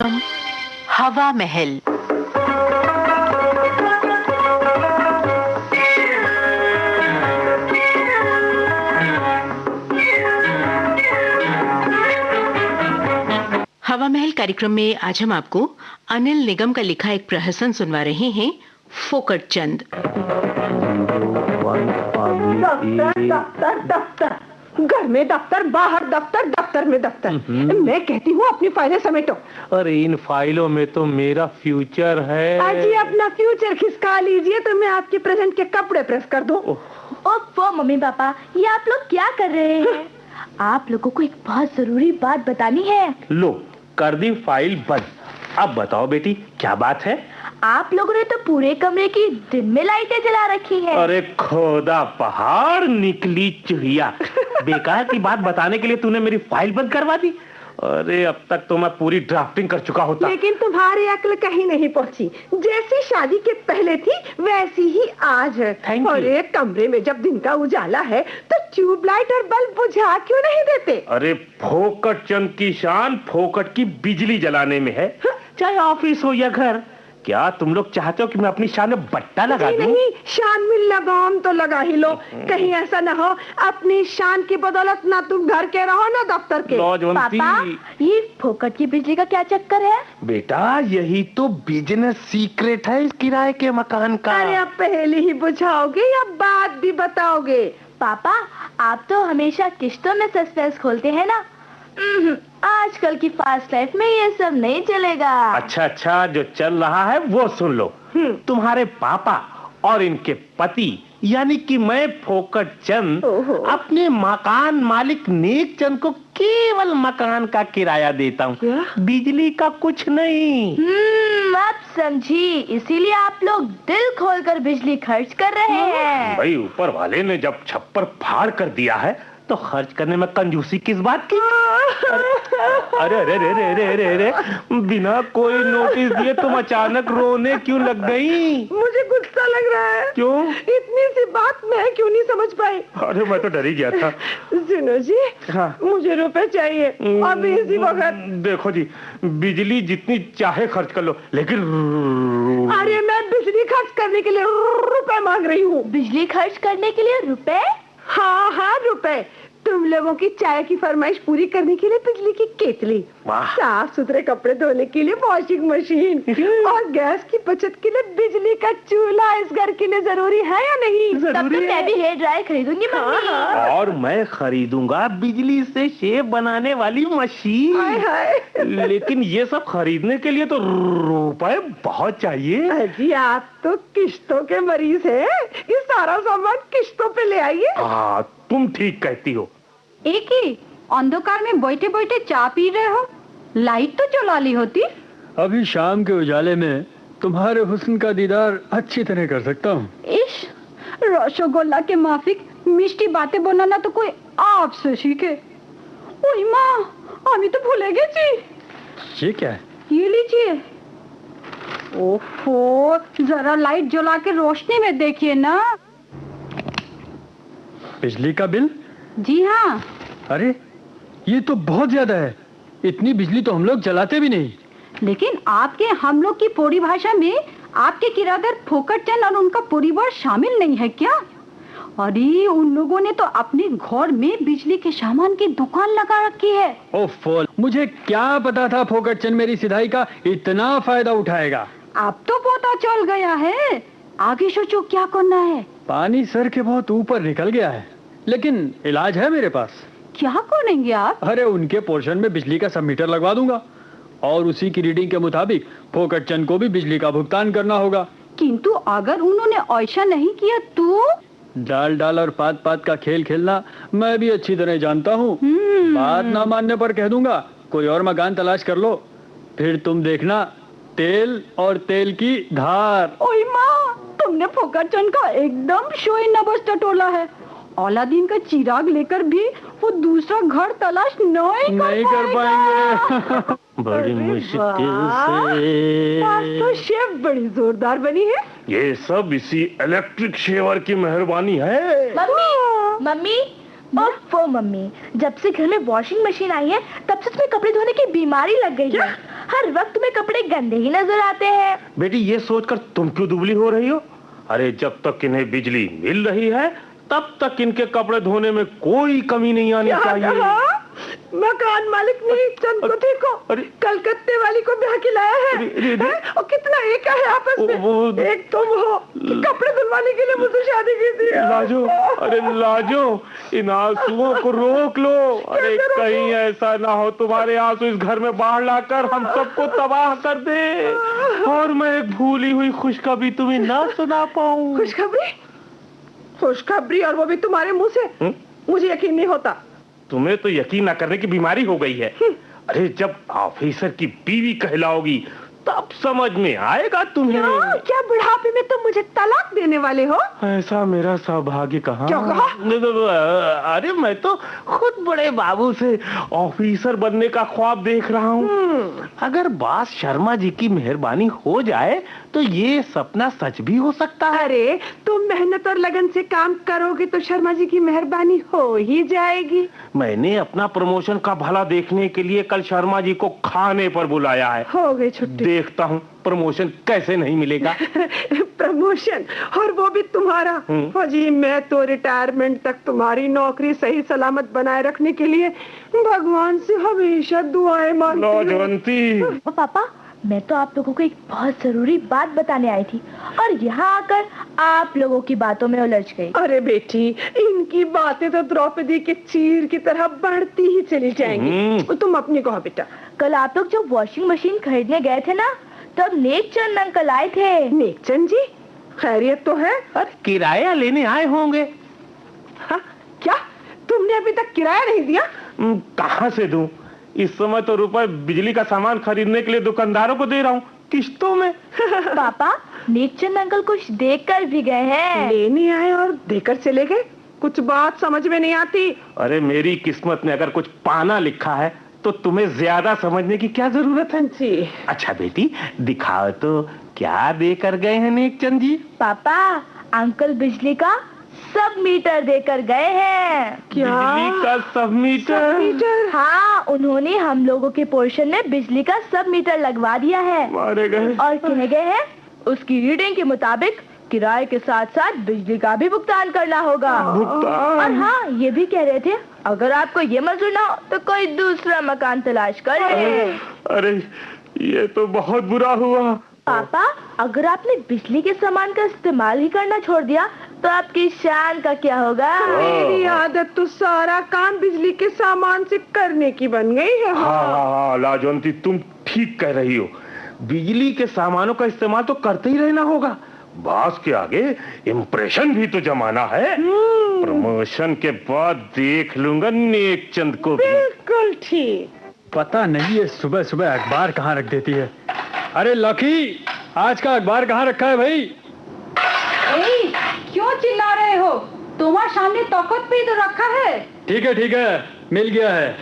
हवा महल। हवा महल कार्यक्रम में आज हम आपको अनिल निगम का लिखा एक प्रहसन सुनवा रहे हैं, फोकट चंद। दफ्तर दफ्तर, घर में दफ्तर, बाहर दफ्तर, दफ्तर में दफ्तर। मैं कहती हूँ अपनी फाइलें समेटो। अरे इन फाइलों में तो मेरा फ्यूचर है। अजी अपना फ्यूचर खिसका लीजिए तो मैं आपके प्रेजेंट के कपड़े प्रेस कर दूं। ओह मम्मी पापा, ये आप लोग क्या कर रहे हैं? आप लोगों को एक बहुत जरूरी बात बतानी है। लो कर दी फाइल बंद। अब बताओ बेटी क्या बात है? आप लोगों ने तो पूरे कमरे की दिन में लाइटें जला रखी हैं। अरे खोदा पहाड़ निकली चिड़िया, बेकार की बात बताने के लिए तूने मेरी फाइल बंद करवा दी। अरे अब तक तो मैं पूरी ड्राफ्टिंग कर चुका होता। लेकिन तुम्हारी अक्ल कहीं नहीं पहुंची। जैसी शादी के पहले थी वैसी ही आज है। अरे कमरे में जब दिन का उजाला है तो ट्यूबलाइट और बल्ब बुझा क्यों नहीं देते? अरे फोकट चंद की शान फोकट की बिजली जलाने में है, चाहे ऑफिस हो या घर। क्या तुम लोग चाहते हो कि मैं अपनी शान में बट्टा लगा दूं? नहीं, शान में लगाम तो लगा ही लो। कहीं ऐसा ना हो अपनी शान की बदौलत ना तुम घर के रहो ना दफ्तर के। पापा, ये फोकट की बिजली का क्या चक्कर है? बेटा यही तो बिजनेस सीक्रेट है इस किराए के मकान का। अरे अब पहले ही बुझाओगे या बाद भी बताओगे? पापा आप तो हमेशा किश्तों में सस्पेंस खोलते हैं ना। आजकल की फास्ट लाइफ में ये सब नहीं चलेगा। अच्छा, जो चल रहा है वो सुन लो। तुम्हारे पापा और इनके पति यानी कि मैं फोकट चंद अपने मकान मालिक नेक चंद को केवल मकान का किराया देता हूँ, बिजली का कुछ नहीं। अब समझी, इसीलिए आप लोग दिल खोलकर बिजली खर्च कर रहे हैं। भाई ऊपर वाले ने जब छप्पर फाड़ कर दिया है तो खर्च करने में कंजूसी किस बात की? अरे अरे अरे अरे अरे अरे बिना कोई नोटिस दिए तुम अचानक रोने क्यों लग गई? मुझे गुस्सा लग रहा है। क्यों? इतनी सी बात मैं क्यों नहीं समझ पाई? अरे मैं तो डर ही गया था। सुनो जी, हाँ। मुझे रुपए चाहिए अभी इसी वक्त। देखो जी, बिजली जितनी चाहे खर्च कर लो, लेकिन अरे मैं बिजली खर्च करने के लिए रुपए मांग रही हूँ। बिजली खर्च करने के लिए रुपए? हाँ रुपए। तुम लोगों की चाय की फरमाइश पूरी करने के लिए बिजली की केतली, साफ सुथरे कपड़े धोने के लिए वॉशिंग मशीन और गैस की बचत के लिए बिजली का चूल्हा इस घर के लिए जरूरी है या नहीं? तब तो मैं भी हेयर ड्रायर खरीदूंगी मम्मी। और मैं खरीदूंगा बिजली से शेव बनाने वाली मशीन। लेकिन ये सब खरीदने के लिए तो रुपए बहुत चाहिए। अजी आप तो किश्तों के मरीज हैं, ये सारा सामान किश्तों पे ले आइए। हाँ तुम ठीक कहती हो। एक ही अंधकार में बैठे बैठे चाय पी रहे हो, लाइट तो जला ली होती। अभी शाम के उजाले में तुम्हारे हुस्न का दीदार अच्छी तरह कर सकता हूँ। इश रसगुल्ला के माफिक मिष्टी बातें बनाना तो कोई आपसे सीखे। ओह माँ, अभी तो भूले गए जी। ये क्या है? ये लीजिए। ओहो, जरा लाइट जला के रोशनी में देखिए ना। बिजली का बिल? जी हाँ। अरे ये तो बहुत ज्यादा है, इतनी बिजली तो हम लोग जलाते भी नहीं। लेकिन आपके हम लोग की पोड़ी भाषा में आपके किराएदार फोकट चंद और उनका परिवार शामिल नहीं है क्या? अरे उन लोगों ने तो अपने घर में बिजली के सामान की दुकान लगा रखी है। ओफो, मुझे क्या पता था फोकट चंद मेरी सिधाई का इतना फायदा उठाएगा। अब तो पता चल गया है, आगे सोचो क्या करना है। पानी सर के बहुत ऊपर निकल गया है, लेकिन इलाज है मेरे पास। क्या करेंगे आप? अरे उनके पोर्शन में बिजली का सब मीटर लगवा दूंगा और उसी की रीडिंग के मुताबिक फोकट चंद को भी बिजली का भुगतान करना होगा। किंतु अगर उन्होंने ऐसा नहीं किया तो? डाल और पात पात का खेल खेलना मैं भी अच्छी तरह जानता हूँ। बात ना मानने पर कह दूंगा कोई और मकान तलाश कर लो, फिर तुम देखना तेल और तेल की धार। ओए माँ, तुमने फोकट चंद का एकदम शोई नबस टटोला है। अलादीन का चिराग लेकर भी वो दूसरा घर तलाश नहीं कर पाएंगे। बड़ी मुश्किल से। आज तो शेफ बड़ी जोरदार बनी है। ये सब इसी इलेक्ट्रिक शेवर की मेहरबानी है। मम्मी मम्मी, जब से घर में वॉशिंग मशीन आई है तब से तुम्हें कपड़े धोने की बीमारी लग गई है। हर वक्त तुम्हें कपड़े गंदे ही नजर आते हैं। बेटी ये सोचकर तुम क्यों दुबली हो रही हो? अरे जब तक इन्हें बिजली मिल रही है तब तक इनके कपड़े धोने में कोई कमी नहीं आनी चाहिए। मकान मालिक ने चंद को देखो, कलकत्ते वाली को ब्याह के लाया है। और कितना एक है आपस में। एक तुम हो कि कपड़े धुलवाने के लिए मुझसे शादी की थी। लाजो, अरे लाजो, इन आंसुओं को रोक लो। अरे कहीं ऐसा ना हो तुम्हारे आंसू इस घर में बाढ़ लाकर हम सबको तबाह कर दे और मैं एक भूली हुई खुशखबरी तुम्हें ना सुना पाऊं। खुशखबरी? खुशखबरी, और वो भी तुम्हारे मुंह से? मुझे यकीन नहीं होता। तुम्हें तो यकीन न करने की बीमारी हो गई है। अरे जब ऑफिसर की बीवी कहलाओगी तब समझ में आएगा तुम्हें। क्या बुढ़ापे में तुम मुझे तलाक देने वाले हो? ऐसा मेरा सौभाग्य कहाँ। क्या कहा? अरे मैं तो खुद बड़े बाबू से ऑफिसर बनने का ख्वाब देख रहा हूँ। अगर बॉस शर्मा जी की मेहरबानी हो जाए तो ये सपना सच भी हो सकता है। अरे तुम मेहनत और लगन से काम करोगे तो शर्मा जी की मेहरबानी हो ही जाएगी। मैंने अपना प्रमोशन का भला देखने के लिए कल शर्मा जी को खाने पर बुलाया है। हो गई छुट्टी। देखता हूँ प्रमोशन कैसे नहीं मिलेगा। प्रमोशन, और वो भी तुम्हारा। फौजी, मैं तो रिटायरमेंट तक तुम्हारी नौकरी सही सलामत बनाए रखने के लिए भगवान से हमेशा दुआएं मांगती हूँ। पापा, मैं तो आप लोगों को एक बहुत जरूरी बात बताने आई थी और यहाँ आकर आप लोगों की बातों में उलझ गई। अरे बेटी, इनकी बातें तो द्रौपदी के चीर की तरह बढ़ती ही चली जाएंगी। तुम अपनी कहो बेटा। कल आप लोग जब वॉशिंग मशीन खरीदने गए थे ना, तब नेकचंद अंकल आए थे। नेकचंद जी? खैरियत तो है? अरे किराया लेने आए होंगे। हाँ, क्या तुमने अभी तक किराया नहीं दिया? कहाँ से दूं? इस समय तो रुपए बिजली का सामान खरीदने के लिए दुकानदारों को दे रहा हूँ, किश्तों में। पापा, नेकचंद अंकल कुछ देख कर भी गए हैं। लेने आए और देकर चले गए? कुछ बात समझ में नहीं आती। अरे मेरी किस्मत में अगर कुछ पाना लिखा है तो तुम्हें ज्यादा समझने की क्या जरूरत है जी। अच्छा बेटी, दिखाओ तो क्या देकर गए हैं नेकचंद जी? पापा, अंकल बिजली का सब मीटर देकर गए हैं। क्या? बिजली का सब मीटर? हाँ, उन्होंने हम लोगों के पोर्शन में बिजली का सब मीटर लगवा दिया है। मारे गए। और कह गए हैं उसकी रीडिंग के मुताबिक किराए के साथ साथ बिजली का भी भुगतान करना होगा। भुगतान? और हाँ, ये भी कह रहे थे अगर आपको ये मंजूर ना हो तो कोई दूसरा मकान तलाश कर ले। अरे ये तो बहुत बुरा हुआ। पापा, अगर आपने बिजली के सामान का इस्तेमाल ही करना छोड़ दिया तो आपकी शान का क्या होगा? मेरी आदत तो सारा काम बिजली के सामान से करने की बन गई है। हाँ, लाजवंती तुम ठीक कह रही हो। बिजली के सामानों का इस्तेमाल तो करते ही रहना होगा। बॉस के आगे इम्प्रेशन भी तो जमाना है। प्रमोशन के बाद देख लूंगा नेकचंद को भी। बिल्कुल ठीक। पता नहीं ये सुबह सुबह अखबार कहाँ रख देती है। अरे लकी, आज का अखबार कहाँ रखा है भाई? क्यों चिल्ला रहे हो? तुम्हारे सामने तख्त पे तो रखा है। ठीक है, मिल गया है।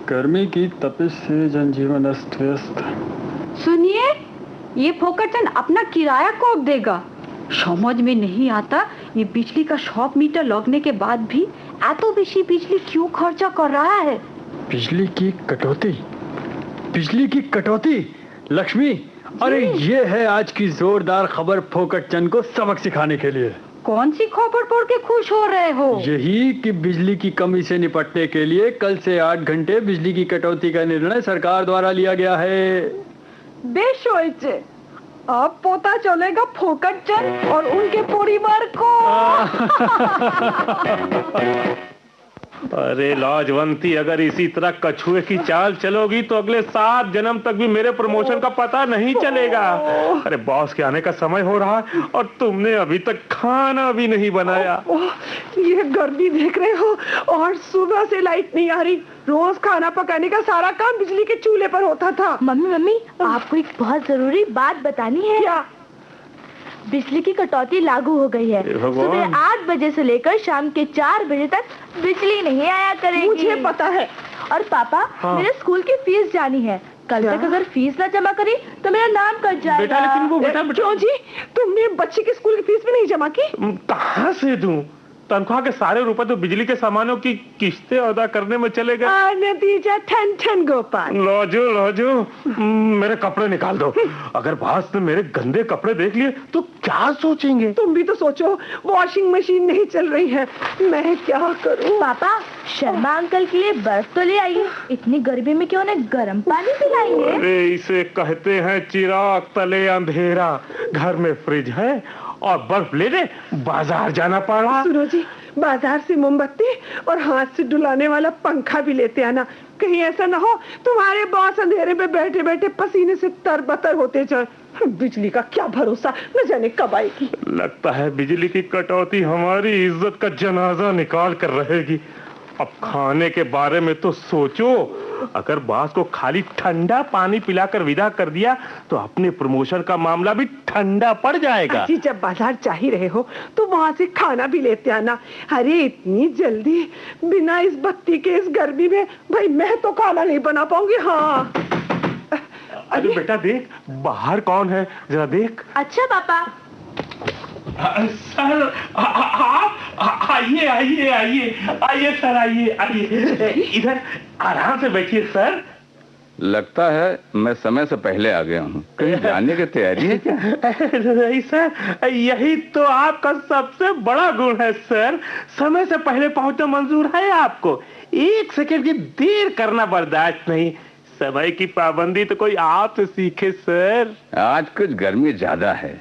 गर्मी की तपिश से जनजीवन अस्त व्यस्त। सुनिए, ये फोकटचंद अपना किराया कब देगा? समझ में नहीं आता, ये बिजली का शॉप मीटर लगने के बाद भी एतो बेशी बिजली क्यों खर्चा कर रहा है? बिजली की कटौती। लक्ष्मी, अरे ये है आज की जोरदार खबर फोकटचंद को सबक सिखाने के लिए। कौन सी खबर पढ़ के खुश हो रहे हो? यही कि बिजली की कमी से निपटने के लिए कल से 8 घंटे बिजली की कटौती का निर्णय सरकार द्वारा लिया गया है। बेशोइचे, अब पता चलेगा फोकटचंद और उनके परिवार को। अरे लाजवंती, अगर इसी तरह कछुए की चाल चलोगी तो अगले 7 जन्म तक भी मेरे प्रमोशन का पता नहीं चलेगा। अरे बॉस के आने का समय हो रहा है और तुमने अभी तक खाना भी नहीं बनाया। ये गर्मी देख रहे हो, और सुबह से लाइट नहीं आ रही। रोज खाना पकाने का सारा काम बिजली के चूल्हे पर होता था। मम्मी, आपको एक बहुत जरूरी बात बतानी है। क्या? बिजली की कटौती लागू हो गई है। सुबह 8 बजे से लेकर शाम के 4 बजे तक बिजली नहीं आया करेगी। मुझे पता है। और पापा, मेरे स्कूल की फीस जानी है। कल तक अगर फीस ना जमा करी तो मेरा नाम कट जाएगा। बेटा, लेकिन वो बेटा क्यों जी? तुमने बच्चे के स्कूल की फीस भी नहीं जमा की? कहाँ से दूं? तनख्वाह के सारे रुपए तो बिजली के सामानों की किस्तें अदा करने में चले गए। नतीजा ठन ठन गोपाल। लोजो मेरे कपड़े निकाल दो। अगर बॉस ने मेरे गंदे कपड़े देख लिए तो क्या सोचेंगे? तुम भी तो सोचो, वॉशिंग मशीन नहीं चल रही है, मैं क्या करूं? पापा, शर्मा अंकल के लिए बर्फ तो ले आइए। इतनी गर्मी में क्यों उन्हें गर्म पानी पिलाएंगे? अरे इसे कहते हैं चिराग तले अंधेरा। घर में फ्रिज है और बर्फ लेने बाजार जाना पड़ा। सुनो जी, बाजार से मोमबत्ती और हाथ से डुलाने वाला पंखा भी लेते आना। कहीं ऐसा ना हो तुम्हारे बॉस अंधेरे में बैठे बैठे पसीने से तरबतर होते जाए। बिजली का क्या भरोसा, न जाने कब आएगी। लगता है बिजली की कटौती हमारी इज्जत का जनाजा निकाल कर रहेगी। अब खाने के बारे में तो सोचो, अगर बॉस को खाली ठंडा पानी पिलाकर विदा कर दिया तो अपने प्रमोशन का मामला भी ठंडा पड़ जाएगा। जी, जब बाजार जा ही रहे हो तो वहाँ से खाना भी लेते आना। अरे इतनी जल्दी बिना इस बत्ती के इस गर्मी में भाई मैं तो खाना नहीं बना पाऊंगी। हाँ अरे बेटा देख, बाहर कौन है, जरा देख। अच्छा पापा। सर आप आइए आइए आइए आइए सर, आइए आइए, इधर आराम से बैठिए सर। लगता है मैं समय से पहले आ गया हूँ। कहीं जाने की तैयारी है क्या? नहीं सर, यही तो आपका सबसे बड़ा गुण है सर। समय से पहले पहुंचना मंजूर है आपको, एक सेकंड की देर करना बर्दाश्त नहीं। समय की पाबंदी तो कोई आपसे सीखे सर। आज कुछ गर्मी ज्यादा है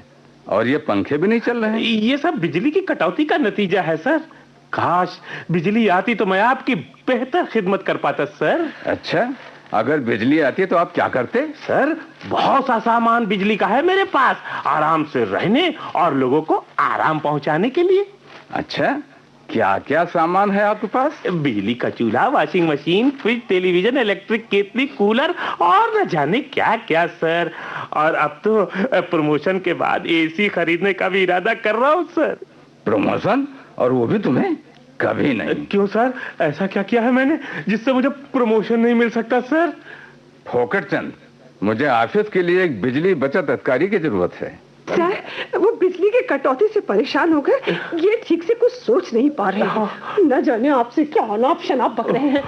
और ये पंखे भी नहीं चल रहे हैं। ये सब बिजली की कटौती का नतीजा है सर। काश बिजली आती तो मैं आपकी बेहतर खिदमत कर पाता सर। अच्छा, अगर बिजली आती तो आप क्या करते? सर बहुत सा सामान बिजली का है मेरे पास, आराम से रहने और लोगों को आराम पहुंचाने के लिए। अच्छा, क्या क्या सामान है आपके पास? बिजली का चूल्हा, washing machine, fridge, television, electric केतली, कूलर और न जाने क्या क्या सर। और अब तो प्रमोशन के बाद एसी खरीदने का भी इरादा कर रहा हूँ सर। प्रमोशन? और वो भी तुम्हें? कभी नहीं। क्यों सर, ऐसा क्या किया है मैंने जिससे मुझे प्रमोशन नहीं मिल सकता सर? फोकट चंद, मुझे ऑफिस के लिए एक बिजली बचत अधिकारी की जरूरत है। सर, वो बिजली के कटौती से परेशान हो गए, ये ठीक से कुछ सोच नहीं पा रहे हैं। न जाने आपसे क्या अनाप शनाप बक रहे हैं।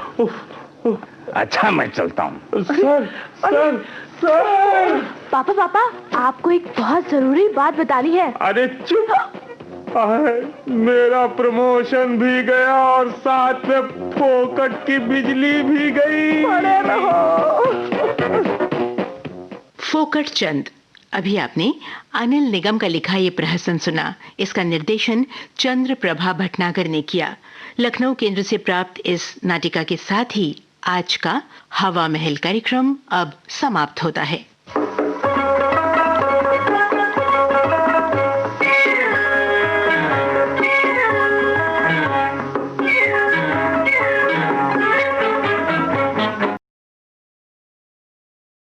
अच्छा, मैं चलता हूँ। Sir sir sir. पापा, आपको एक बहुत जरूरी बात बतानी है। अरे चुप, मेरा प्रमोशन भी गया और साथ में फोकट की बिजली भी गई। अरे रहो। फोकट चंद। अभी आपने अनिल निगम का लिखा ये प्रहसन सुना। इसका निर्देशन चंद्र प्रभा भटनागर ने किया। लखनऊ केंद्र से प्राप्त इस नाटिका के साथ ही आज का हवा महल कार्यक्रम अब समाप्त होता है।